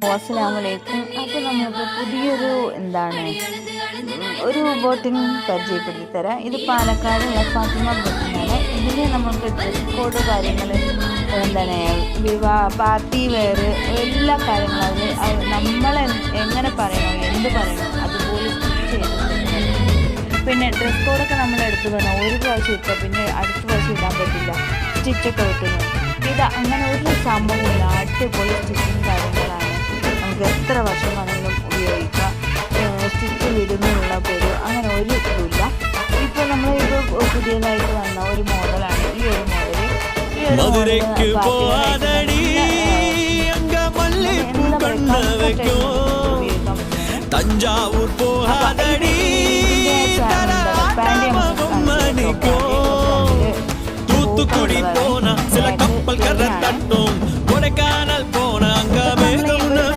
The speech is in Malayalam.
അസ്സലാമലൈക്കും. അപ്പോൾ നമുക്ക് പുതിയൊരു ഒരു ബോട്ടിംഗ് പരിചയപ്പെടുത്തി തരാം. ഇത് പാലക്കാടുള്ള ഫാത്തിമ ബോട്ടിങ്ങാണ്. ഇതിൽ നമുക്ക് ഡ്രസ് കോഡ് കാര്യങ്ങൾ പാർട്ടി വെയർ എല്ലാ കാര്യങ്ങളും നമ്മൾ എങ്ങനെ പറയണോ എന്ത് പറയണോ അതുപോലെ സ്റ്റിച്ച് ചെയ്തിട്ടുണ്ട്. പിന്നെ ഡ്രസ് കോഡൊക്കെ നമ്മൾ എടുത്തു പറഞ്ഞാൽ ഒരു പ്രാവശ്യം ഇട്ടാൽ പിന്നെ അടുത്ത പ്രാവശ്യം ഇടാൻ പറ്റില്ല, സ്റ്റിച്ചൊക്കെ വെക്കുന്നു. ഇത് അങ്ങനെ ഒരു സംഭവമില്ല, അടിപൊളി സ്റ്റിച്ചിങ് കാര്യങ്ങളാണ്. നമുക്ക് എത്ര വർഷം വേണമെങ്കിലും ഉപയോഗിക്കാം. സ്റ്റിച്ച് വിടുന്നുള്ള പേര് അങ്ങനെ ഒരു ഇതുമില്ല. ഇപ്പോൾ നമ്മളിത് പുതിയതായിട്ട് വന്ന ഒരു മോഡലാണ് ഈ ഒരു മോഡൽ. തഞ്ചാവൂർ தூத்துக்குடி போனா சில கப்பல் கரை தட்டும், கொடைக்கானல் போனா அங்க மேகம்